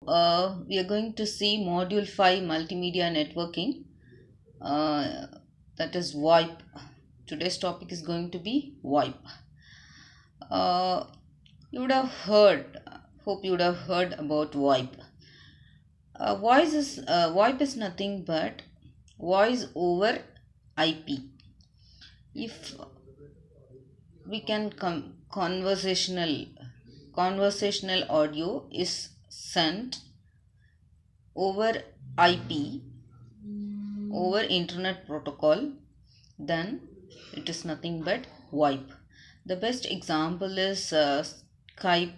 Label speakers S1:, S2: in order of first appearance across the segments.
S1: We are going to see Module 5 Multimedia Networking, uh, that is VoIP. Today's topic is going to be VoIP. Uh, you would have heard, hope you would have heard about VoIP. VoIP is nothing but voice over IP. If we can conversational audio is sent over IP, over internet protocol, then it is nothing but VoIP. The best example is Skype,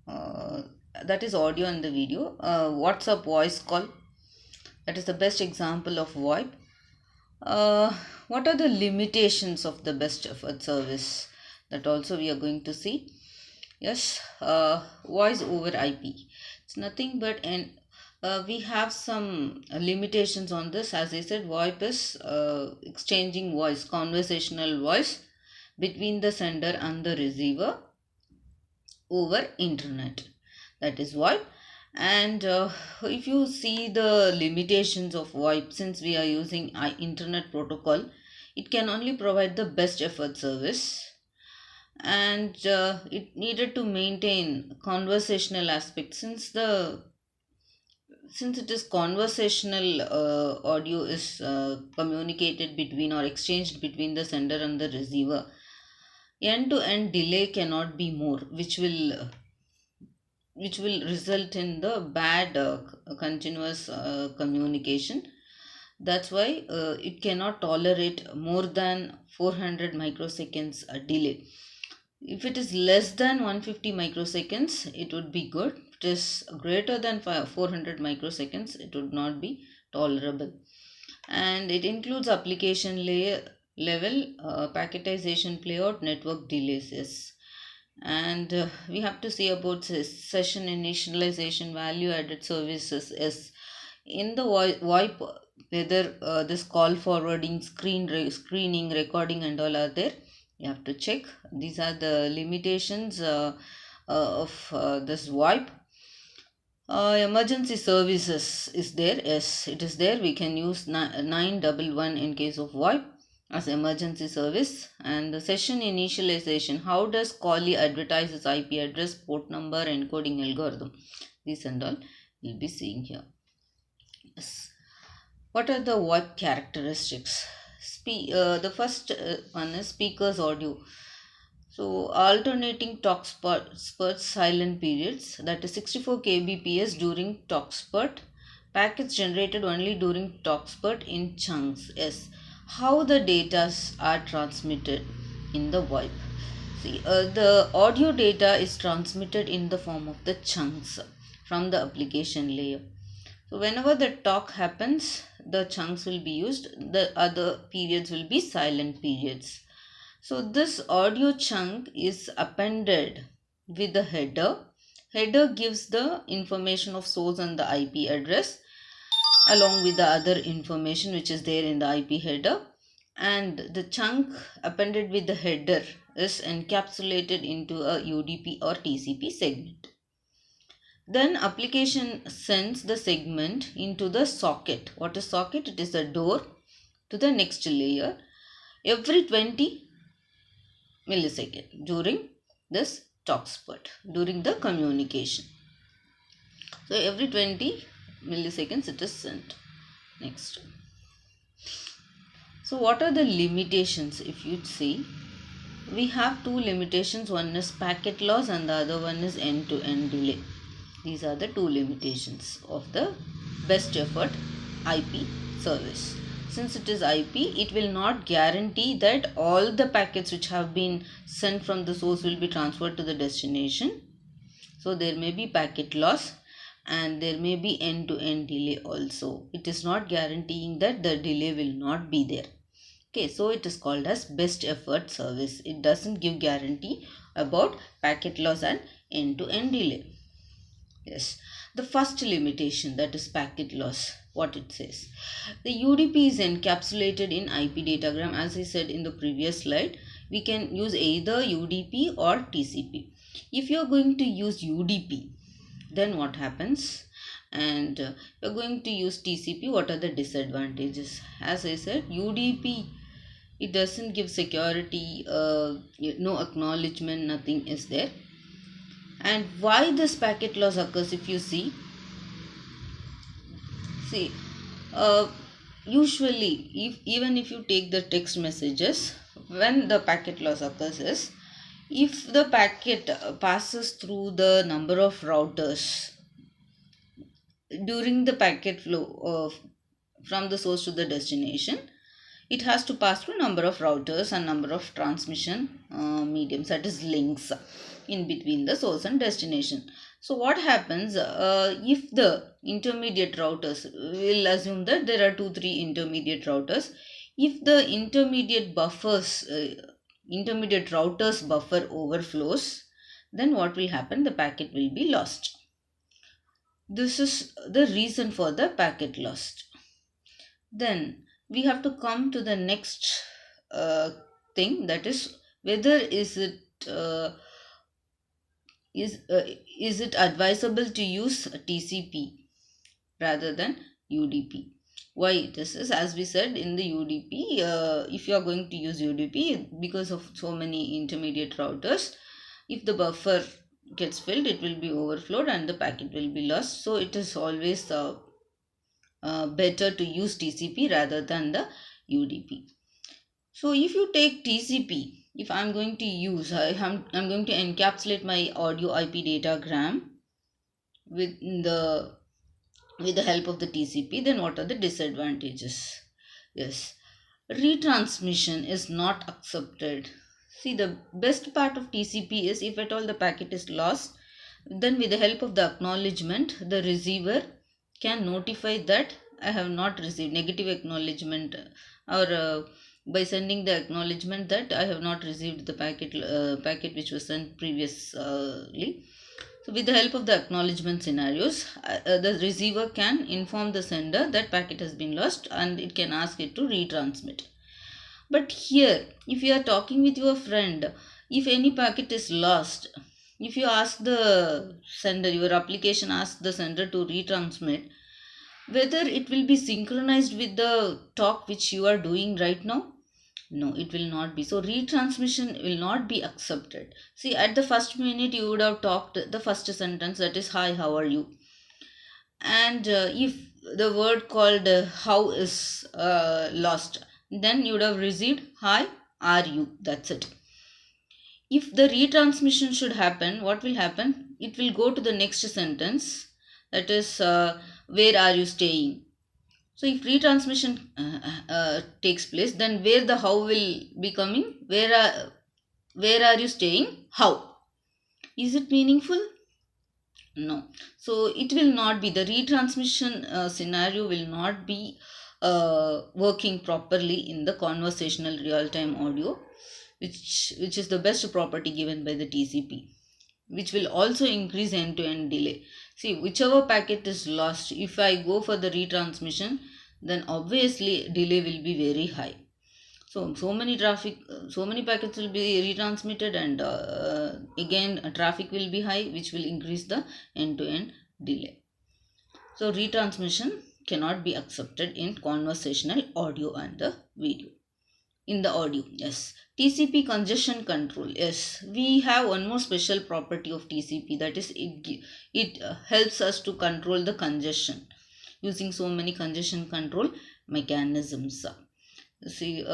S1: uh, that is audio and the video. WhatsApp voice call, that is the best example of VoIP. uh, what are the limitations of the best effort service, that also we are going to see. Yes, voice over IP, it's nothing but an we have some limitations on this. As I said, VoIP is exchanging voice, conversational voice between the sender and the receiver over internet, that is VoIP. And if you see the limitations of VoIP, since we are using internet protocol, it can only provide the best effort service, and it needed to maintain conversational aspect. Since it is conversational, audio is communicated between or exchanged between the sender and the receiver, end to end delay cannot be more, which will result in the bad continuous communication. That's why it cannot tolerate more than 400 microseconds a delay. If it is less than 150 microseconds, it would be good. If it is greater than 400 microseconds, it would not be tolerable. And it includes application layer level packetization, playout, network delays. Yes. And we have to see about session initialization, value added services. Yes, in the VoIP, whether this call forwarding, screening, recording and all are there, you have to check. These are the limitations of this VoIP. Emergency services is there. Yes, it is there. We can use 911 in case of VoIP as emergency service. And the session initialization, how does callee advertise its IP address, port number, encoding algorithm, this and all we'll be seeing here. Yes. What are the VoIP characteristics? The first one is speaker's audio. So alternating talk spurts, silent periods, that is 64 kbps during talk spurt. Packets generated only during talk spurt in chunks. Yes. How the data are transmitted in the VoIP. See, the audio data is transmitted in the form of the chunks from the application layer. So whenever the talk happens, the chunks will be used. The other periods will be silent periods. So this audio chunk is appended with the header. Header gives the information of source and the IP address along with the other information which is there in the IP header. And the chunk appended with the header is encapsulated into a UDP or TCP segment. Then application sends the segment into the socket. What is socket? It is a door to the next layer every 20 millisecond during this talk spurt, during the communication. So every 20 milliseconds it is sent. Next. So what are the limitations? If you see, we have two limitations. One is packet loss and the other one is end-to-end delay. These are the two limitations of the best effort IP service. Since it is IP, it will not guarantee that all the packets which have been sent from the source will be transferred to the destination. So there may be packet loss and there may be end-to-end delay also. It is not guaranteeing that the delay will not be there. Okay, so it is called as best effort service. It doesn't give guarantee about packet loss and end-to-end delay. Yes, the first limitation, that is packet loss. What it says, the UDP is encapsulated in IP datagram. As I said in the previous slide, we can use either UDP or TCP. If you are going to use UDP, Then what happens? And you're going to use TCP. What are the disadvantages? As I said, UDP, it doesn't give security, no acknowledgement, nothing is there. And why this packet loss occurs, if you see, uh, usually if even if you take the text messages, when the packet loss occurs is if the packet passes through the number of routers during the packet flow from the source to the destination, it has to pass through number of routers and number of transmission mediums, that is links, in between the source and destination. So what happens, if the intermediate routers, we'll assume that there are 2-3 intermediate routers. If the intermediate routers buffer overflows, then what will happen? The packet will be lost. This is the reason for the packet lost. Then we have to come to the next thing, that is whether is it advisable to use TCP rather than UDP. Why this is, as we said in the UDP, if you are going to use UDP, because of so many intermediate routers, if the buffer gets filled, it will be overflowed and the packet will be lost. So it is always better to use TCP rather than the UDP. So if you take TCP, if I'm going to use, I'm going to encapsulate my audio IP datagram with the help of the TCP, then what are the disadvantages? Yes, retransmission is not accepted. See, the best part of TCP is if at all the packet is lost, then with the help of the acknowledgement, the receiver can notify that I have not received negative acknowledgement, or by sending the acknowledgement that I have not received the packet which was sent previously. So with the help of the acknowledgement scenarios, the receiver can inform the sender that packet has been lost and it can ask it to retransmit. But here, if you are talking with your friend, if any packet is lost, if you ask the sender, your application asks the sender to retransmit, whether it will be synchronized with the talk which you are doing right now? No, it will not be. So retransmission will not be accepted. See, at the first minute you would have talked the first sentence, that is, hi, how are you? And if the word called how is lost, then you would have received hi, are you? That's it. If the retransmission should happen, what will happen? It will go to the next sentence, that is, where are you staying? So if retransmission takes place, then where the how will be coming? Where are you staying? How? Is it meaningful? No. So it will not be, the retransmission scenario will not be working properly in the conversational real-time audio, which is the best property given by the TCP, which will also increase end-to-end delay. See, whichever packet is lost, if I go for the retransmission, then obviously delay will be very high. So many packets will be retransmitted, and again traffic will be high, which will increase the end-to-end delay. So retransmission cannot be accepted in conversational audio and the video. In the audio, yes. TCP congestion control, yes. We have one more special property of TCP, that is it helps us to control the congestion using so many congestion control mechanisms. See,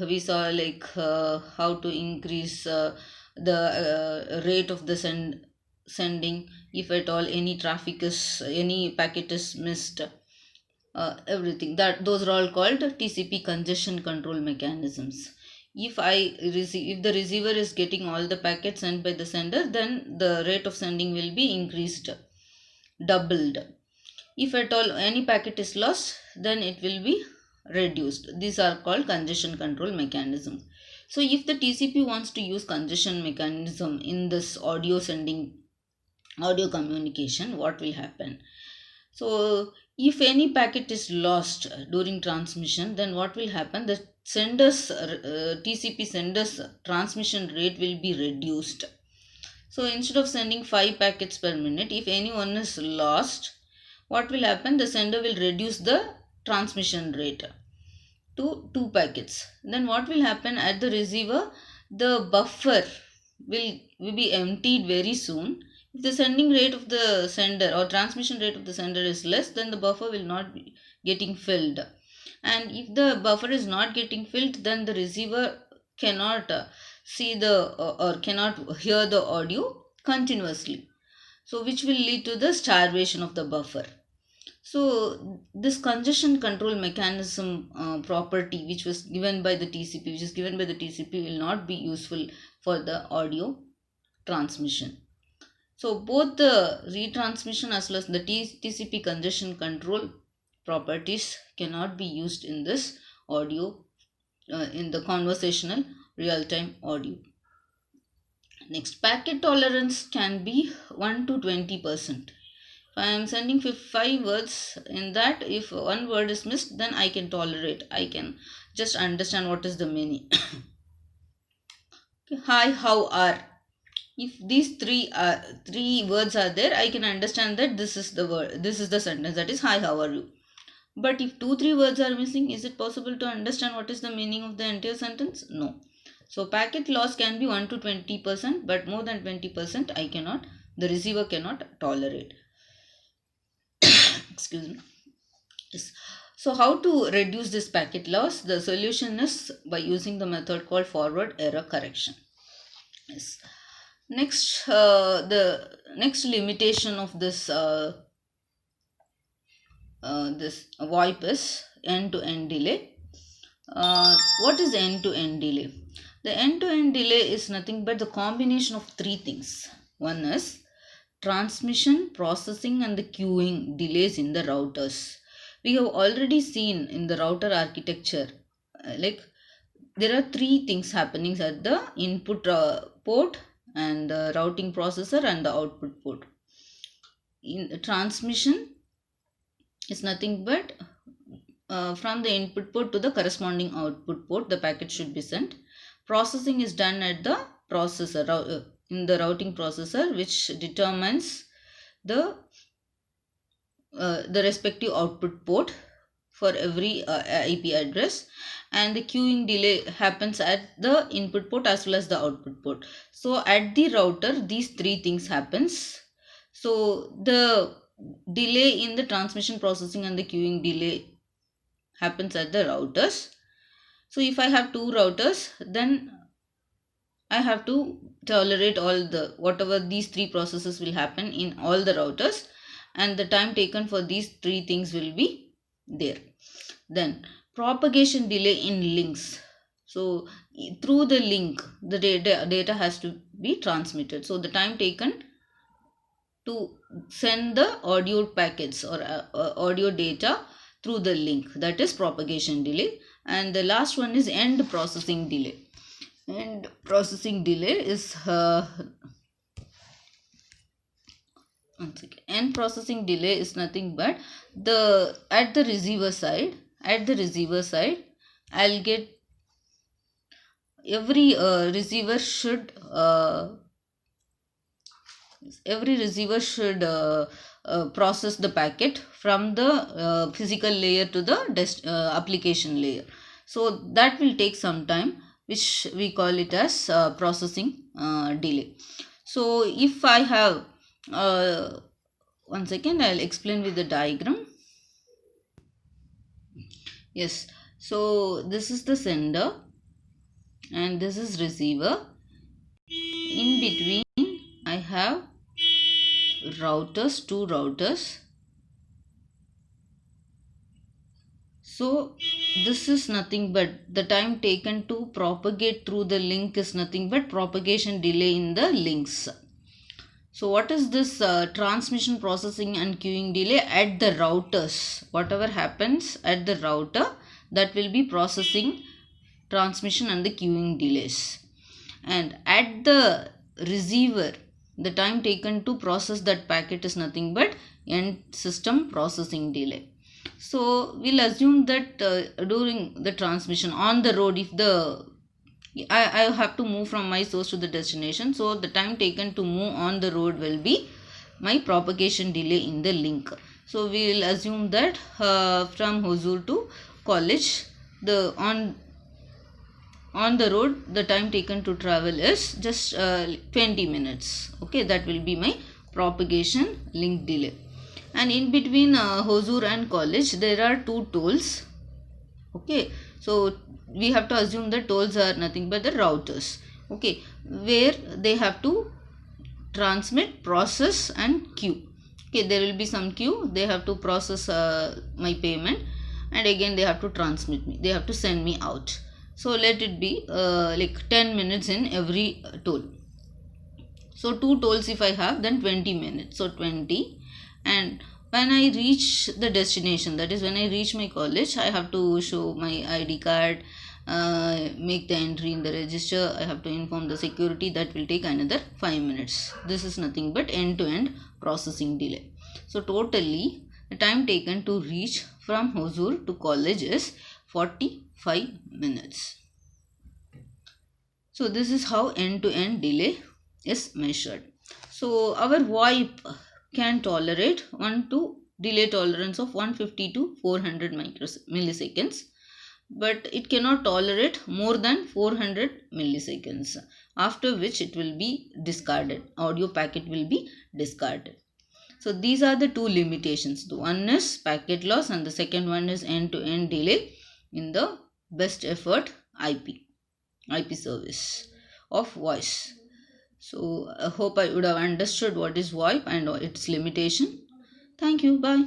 S1: we saw like how to increase the rate of the sending if at all any packet is missed. Everything that, those are all called TCP congestion control mechanisms. If the receiver is getting all the packets sent by the sender, then the rate of sending will be increased, doubled. If at all any packet is lost, then it will be reduced. These are called congestion control mechanism. So if the TCP wants to use congestion mechanism in this audio communication, what will happen? So if any packet is lost during transmission, then what will happen? The TCP sender's transmission rate will be reduced. So instead of sending 5 packets per minute, if any one is lost, what will happen? The sender will reduce the transmission rate to 2 packets. Then what will happen at the receiver? The buffer will be emptied very soon. If the sending rate of the sender or transmission rate of the sender is less, then the buffer will not be getting filled. And if the buffer is not getting filled, then the receiver cannot see the or cannot hear the audio continuously. So which will lead to the starvation of the buffer. So this congestion control mechanism property which was given by the TCP, which is given by the TCP, will not be useful for the audio transmission. So both the retransmission as well as the TCP congestion control properties cannot be used in this audio, in the conversational real-time audio. Next, packet tolerance can be 1 to 20%. If I am sending 5 words, in that if one word is missed, then I can tolerate. I can just understand what is the meaning. Okay, hi, how are. If these three words are there, I can understand that this is the word, this is the sentence, that is hi, how are you. But if 2-3 words are missing, is it possible to understand what is the meaning of the entire sentence? No. So packet loss can be 1 to 20%, but more than 20% I cannot, the receiver cannot tolerate. Excuse me. Yes. So how to reduce this packet loss? The solution is by using the method called forward error correction. Yes. Next, the next limitation of this this VoIP is end-to-end delay. What is end-to-end delay? The end-to-end delay is nothing but the combination of 3 things. One is transmission, processing and the queuing delays in the routers. We have already seen in the router architecture, like there are 3 things happening at the input port and the routing processor and the output port. In transmission is nothing but from the input port to the corresponding output port, the packet should be sent. Processing is done at the processor, in the routing processor, which determines the respective output port for every IP address, and the queuing delay happens at the input port as well as the output port. So at the router, these 3 things happens. So the delay in the transmission, processing and the queuing delay happens at the routers. So if I have 2 routers, then I have to tolerate all the whatever these 3 processes will happen in all the routers, and the time taken for these 3 things will be there. Then propagation delay in links. So through the link, the data has to be transmitted. So the time taken to send the audio packets or audio data through the link, that is propagation delay. And the last one is end processing delay. And processing delay is end processing delay is nothing but the at the receiver side I'll get every receiver should process the packet from the physical layer to the application layer. So that will take some time, which we call it as processing delay. So if I have one second, I'll explain with the diagram. Yes, so this is the sender and this is receiver. In between I have routers, 2 routers. So this is nothing but the time taken to propagate through the link is nothing but propagation delay in the links. So what is this transmission, processing and queuing delay at the routers? Whatever happens at the router, that will be processing, transmission and the queuing delays. And at the receiver, the time taken to process that packet is nothing but end system processing delay. So we'll assume that during the transmission on the road, if the I have to move from my source to the destination. So the time taken to move on the road will be my propagation delay in the link. So we will assume that from Hosur to college, the on the road the time taken to travel is just 20 minutes. Okay, that will be my propagation link delay. And in between Hosur and college there are two tolls. Okay, so we have to assume the tolls are nothing but the routers. Okay, where they have to transmit, process and queue. Okay, there will be some queue, they have to process my payment, and again they have to transmit me, they have to send me out. So let it be like 10 minutes in every toll. So two tolls if I have, then 20 minutes, so 20. And when I reach the destination, that is when I reach my college, I have to show my ID card, make the entry in the register, I have to inform the security. That will take another 5 minutes. This is nothing but end-to-end processing delay. So totally the time taken to reach from Hosur to college is 45 minutes. So this is how end-to-end delay is measured. So our VoIP can tolerate delay tolerance of 150 to 400 milliseconds, but it cannot tolerate more than 400 milliseconds, after which it will be discarded, audio packet will be discarded. So these are the two limitations. The one is packet loss and the second one is end-to-end delay in the best effort IP service of voice. So I hope I would have understood what is VoIP and its limitation. Thank you. Bye.